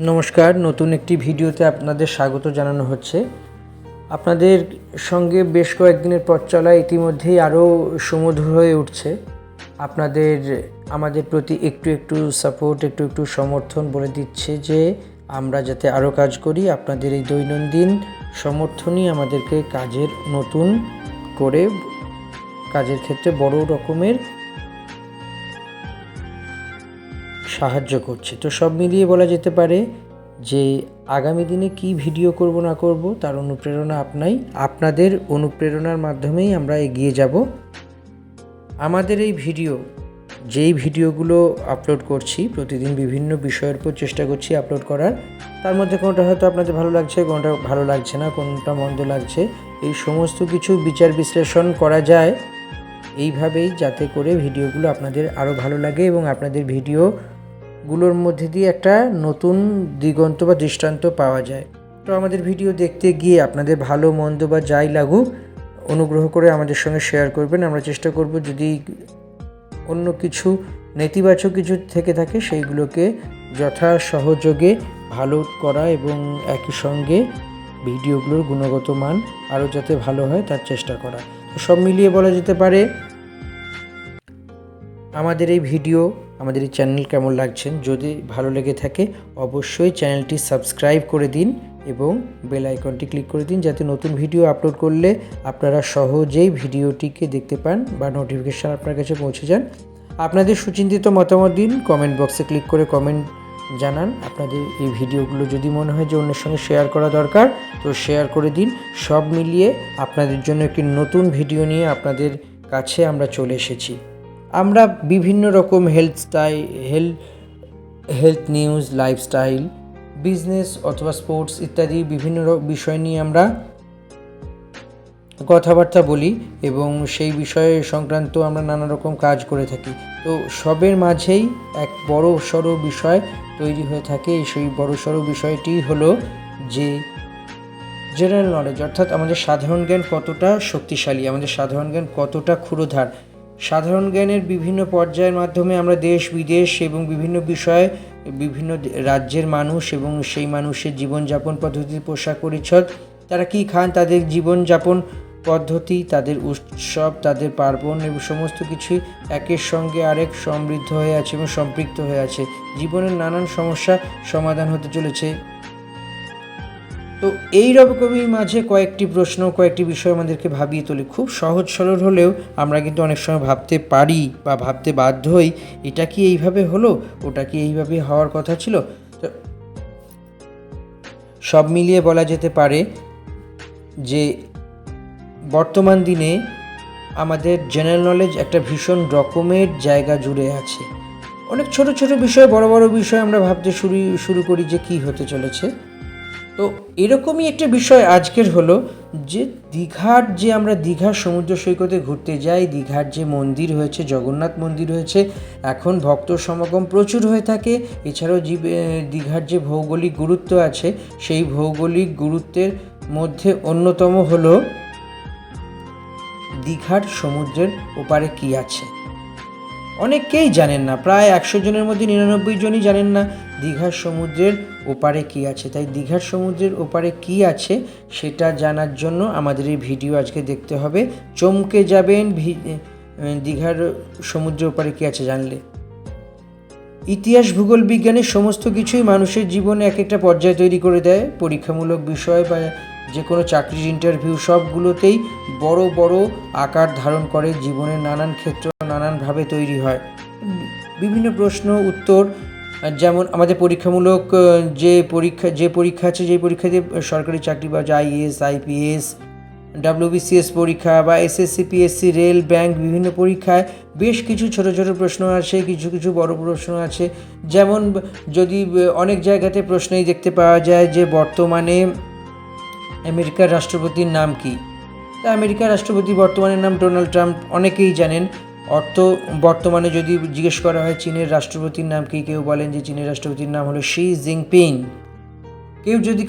নমস্কার, নতুন একটি ভিডিওতে আপনাদের স্বাগত জানানো হচ্ছে। আপনাদের সঙ্গে বেশ কয়েকদিনের পথ চলা ইতিমধ্যেই আরও সুমধুর হয়ে উঠছে। আপনাদের আমাদের প্রতি একটু সাপোর্ট, একটু সমর্থন বলে দিচ্ছে যে আমরা যাতে আরও কাজ করি। আপনাদের এই দৈনন্দিন সমর্থনই আমাদেরকে কাজের নতুন করে কাজের ক্ষেত্রে বড় রকমের সাহায্য করছে। তো সব মিলিয়ে বলা যেতে পারে যে আগামী দিনে কি ভিডিও করব না করব তার অনুপ্রেরণা আপনাদের অনুপ্রেরণার মাধ্যমেই আমরা এগিয়ে যাব। আমাদের এই যেই ভিডিওগুলো আপলোড করছি প্রতিদিন বিভিন্ন বিষয়ের উপর চেষ্টা করছি আপলোড করার। তার মধ্যে কোনটা হয়তো আপনাদের ভালো লাগছে, কোনটা ভালো লাগছে না, কোনটা মন্দ লাগছে, এই সমস্ত কিছু বিচার বিশ্লেষণ করা যায় এইভাবেই, যাতে করে ভিডিওগুলো আপনাদের আরও ভালো লাগে এবং আপনাদের ভিডিওগুলোর মধ্যে দিয়ে একটা নতুন দিগন্ত বা দৃষ্টান্ত পাওয়া যায়। তো আমাদের ভিডিও দেখতে গিয়ে আপনাদের ভালো মন্দ বা যাই লাগুক অনুগ্রহ করে আমাদের সঙ্গে শেয়ার করবেন। আমরা চেষ্টা করব যদি অন্য কিছু নেতিবাচক কিছু থেকে থাকে সেইগুলোকে যথা সহযোগে ভালো করা এবং একই সঙ্গে ভিডিওগুলোর গুণগত মান আরও যাতে ভালো হয় তার চেষ্টা করা। তো সব মিলিয়ে বলা যেতে পারে আমাদের এই আমাদের এই চ্যানেল কেমন লাগছেন, যদি ভালো লেগে থাকে অবশ্যই চ্যানেলটি সাবস্ক্রাইব করে দিন এবং বেল আইকনটি ক্লিক করে দিন, যাতে নতুন ভিডিও আপলোড করলে আপনারা সহজেই ভিডিওটিকে দেখতে পান বা নোটিফিকেশান আপনার কাছে পৌঁছে যান। আপনাদের সুচিন্তিত মতামত দিন, কমেন্ট বক্সে ক্লিক করে কমেন্ট জানান। আপনাদের এই ভিডিওগুলো যদি মনে হয় যে অন্যের সঙ্গে শেয়ার করা দরকার তো শেয়ার করে দিন। সব মিলিয়ে আপনাদের জন্য একটি নতুন ভিডিও নিয়ে আপনাদের কাছে আমরা চলে এসেছি। আমরা বিভিন্ন রকম হেলথ নিউজ, লাইফস্টাইল, বিজনেস অথবা স্পোর্টস ইত্যাদি বিভিন্ন বিষয় নিয়ে আমরা কথাবার্তা বলি এবং সেই বিষয়ে সংক্রান্ত আমরা নানা রকম কাজ করে থাকি। তো সবের মাঝেই এক বড়সড় বিষয় তৈরি হয়ে থাকে। সেই বড়সড় বিষয়টি হলো যে জেনারেল নলেজ, অর্থাৎ আমাদের সাধারণ জ্ঞান কতটা শক্তিশালী, আমাদের সাধারণ জ্ঞান কতটা ক্ষুরোধার। সাধারণ জ্ঞানের বিভিন্ন পর্যায়ের মাধ্যমে আমরা দেশ বিদেশ এবং বিভিন্ন বিষয়ে বিভিন্ন রাজ্যের মানুষ এবং সেই মানুষের জীবনযাপন পদ্ধতি, পোশাক পরিচ্ছদ, তারা কী খান, তাদের জীবনযাপন পদ্ধতি, তাদের উৎসব, তাদের পার্বণ এবং সমস্ত কিছুই একের সঙ্গে আরেক সমৃদ্ধ হয়ে আছে এবং সম্পৃক্ত হয়ে আছে। জীবনের নানান সমস্যা সমাধান হতে চলেছে। তো এই রকমই মাঝে কয়েকটি বিষয় আমাদেরকে ভাবিয়ে তোলে। খুব সহজ সরল হলেও আমরা কিন্তু অনেক সময় ভাবতে পারি বা ভাবতে বাধ্য হই, এটা কি এইভাবে হলো, ওটা কি এইভাবে হওয়ার কথা ছিল। তো সব মিলিয়ে বলা যেতে পারে যে বর্তমান দিনে আমাদের জেনারেল নলেজ একটা ভীষণ রকমের জায়গা জুড়ে আছে। অনেক ছোট বিষয়, বড় বিষয় আমরা ভাবতে শুরু করি যে কি হতে চলেছে। তো এরকমই একটা বিষয় আজকের হলো যে আমরা দীঘার সমুদ্র সৈকতে ঘুরতে যাই। দীঘার যে মন্দির হয়েছে, জগন্নাথ মন্দির হয়েছে, এখন ভক্ত সমাগম প্রচুর হয়ে থাকে। এছাড়াও দীঘার যে ভৌগোলিক গুরুত্ব আছে, সেই ভৌগোলিক গুরুত্বের মধ্যে অন্যতম হলো দীঘার সমুদ্রের ওপারে কি আছে। অনেকেই জানেন না, প্রায় 100 জনের মধ্যে 99 জনই জানেন না দীঘার সমুদ্রের ওপারে কি আছে। তাই দীঘার সমুদ্রের ওপারে কি আছে সেটা জানার জন্য আমাদের এই ভিডিও আজকে দেখতে হবে। চমকে যাবেন দীঘার সমুদ্রের ওপারে কি আছে জানলে। ইতিহাস, ভূগোল, বিজ্ঞানের সমস্ত কিছুই মানুষের জীবনে এক একটা পর্যায় তৈরি করে দেয়। পরীক্ষামূলক বিষয় বা যে কোনো চাকরির ইন্টারভিউ সবগুলোতেই বড় আকার ধারণ করে। জীবনের নানান ক্ষেত্র নানানভাবে তৈরি হয়। বিভিন্ন প্রশ্ন উত্তর, যেমন আমাদের পরীক্ষামূলক যে পরীক্ষা আছে, যে পরীক্ষা দিয়ে সরকারি চাকরি বা IAS, IPS, WBCS পরীক্ষা বা SSC, PSC, রেল, ব্যাংক, বিভিন্ন পরীক্ষায় বেশ কিছু ছোট প্রশ্ন আছে, কিছু বড় প্রশ্ন আছে। যেমন যদি অনেক জায়গাতে প্রশ্নেই দেখতে পাওয়া যায় যে বর্তমানে আমেরিকার রাষ্ট্রপতির নাম কি। তা আমেরিকার রাষ্ট্রপতি বর্তমানের নাম ডোনাল্ড ট্রাম্প, অনেকেই জানেন। বর্তমানে যদি জিজ্ঞেস করা হয় চীনের রাষ্ট্রপতির নাম কি, কেউ বলেন যে চীনের রাষ্ট্রপতির নাম হলো শি জিনপিং।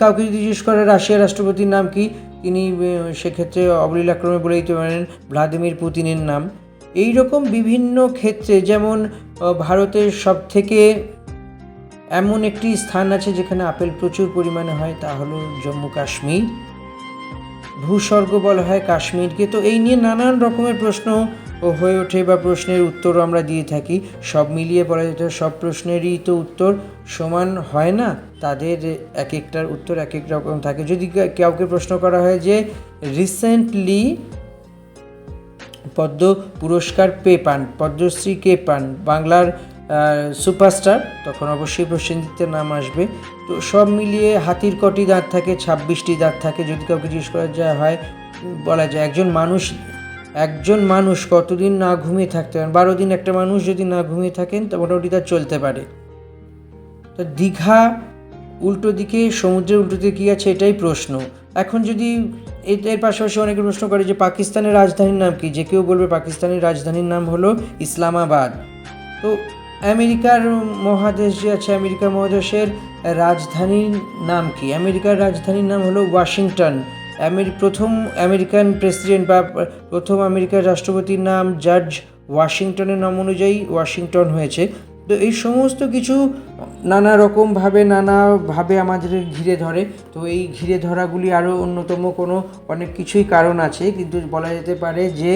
কাউকে যদি জিজ্ঞেস করে রাশিয়ার রাষ্ট্রপতির নাম কি, তিনি সেক্ষেত্রে অবলীলাক্রমে বলে দিতে পারেন ভ্লাদিমির পুতিনের নাম। এই রকম বিভিন্ন ক্ষেত্রে, যেমন ভারতের সবথেকে এমন একটি স্থান আছে যেখানে আপেল প্রচুর পরিমাণে হয়, তা হলো জম্মু কাশ্মীর। ভূস্বর্গ বলা হয় কাশ্মীরকে। তো এই নিয়ে নানান রকমের প্রশ্ন হয়ে ওঠে বা প্রশ্নের উত্তরও আমরা দিয়ে থাকি। সব মিলিয়ে বলা যেত সব প্রশ্নেরই তো উত্তর সমান হয় না, তাদের এক একটার উত্তর এক এক রকম থাকে। যদি কাউকে প্রশ্ন করা হয় যে রিসেন্টলি পদ্ম পুরস্কার পদ্মশ্রী কে পান বাংলার সুপারস্টার, তখন অবশ্যই প্রসেনজিতের নাম আসবে। তো সব মিলিয়ে হাতির কটি দাঁত থাকে, 26টি দাঁত থাকে। যদি কাউকে জিজ্ঞেস করা হয় বলা যায় একজন মানুষ কতদিন না ঘুমিয়ে থাকতে পারেন, 12 দিন একটা মানুষ যদি না ঘুমিয়ে থাকেন তো মোটামুটি তার চলতে পারে। তো দীঘা উল্টো দিকে, সমুদ্রের উল্টো দিকে কী আছে, এটাই প্রশ্ন। এখন যদি এর পাশাপাশি অনেকে প্রশ্ন করে যে পাকিস্তানের রাজধানীর নাম কি, যে কেউ বলবে পাকিস্তানের রাজধানীর নাম হলো ইসলামাবাদ। তো আমেরিকার মহাদেশ যে আছে, আমেরিকা মহাদেশের রাজধানীর নাম কি? আমেরিকার রাজধানীর নাম হলো ওয়াশিংটন। প্রথম আমেরিকান প্রেসিডেন্ট বা প্রথম আমেরিকার রাষ্ট্রপতির নাম জর্জ ওয়াশিংটনের নাম অনুযায়ী ওয়াশিংটন হয়েছে। তো এই সমস্ত কিছু নানা রকমভাবে নানাভাবে আমাদের ঘিরে ধরে। তো এই ঘিরে ধরাগুলি আরও অন্যতম অনেক কিছুই কারণ আছে, কিন্তু বলা যেতে পারে যে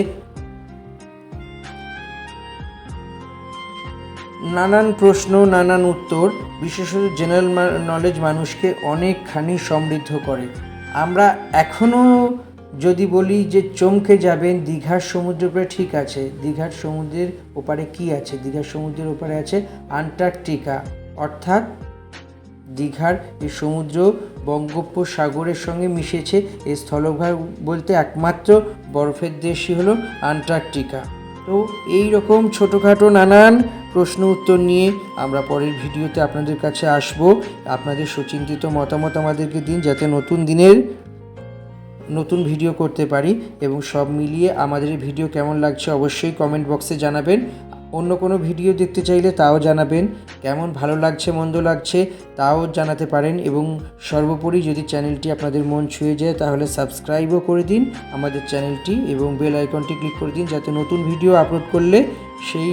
নানান প্রশ্ন, নানান উত্তর, বিশেষত জেনারেল নলেজ মানুষকে অনেকখানি সমৃদ্ধ করে। আমরা এখনও যদি বলি যে চমকে যাবেন দীঘার সমুদ্রের উপরে, ঠিক আছে, দীঘার সমুদ্রের ওপারে কি আছে? দীঘার সমুদ্রের ওপারে আছে আন্টার্কটিকা, অর্থাৎ দীঘার এই সমুদ্র বঙ্গোপসাগরের সঙ্গে মিশেছে। এই স্থলভাগ বলতে একমাত্র বরফের দেশই হলো আন্টার্কটিকা। তো এই রকম ছোটোখাটো নানান প্রশ্ন উত্তর নিয়ে আমরা পরের ভিডিওতে আপনাদের কাছে আসব। আপনাদের সুচিন্তিত মতামত আমাদেরকে দিন, যাতে নতুন ভিডিও করতে পারি। এবং সব মিলিয়ে আমাদের এই ভিডিও কেমন লাগছে অবশ্যই কমেন্ট বক্সে জানাবেন। অন্য কোনো ভিডিও দেখতে চাইলে তাও জানাবেন। কেমন ভালো লাগছে মন্দ লাগছে তাও জানাতে পারেন। এবং সর্বোপরি যদি চ্যানেলটি আপনাদের মন ছুঁয়ে যায় তাহলে সাবস্ক্রাইবও করে দিন আমাদের চ্যানেলটি, এবং বেল আইকনটি ক্লিক করে দিন, যাতে নতুন ভিডিও আপলোড করলে সেই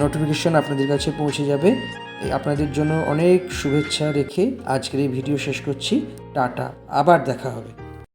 নোটিফিকেশন আপনাদের কাছে পৌঁছে যাবে। আপনাদের জন্য অনেক শুভেচ্ছা রেখে আজকের এই ভিডিও শেষ করছি। টাটা, আবার দেখা হবে।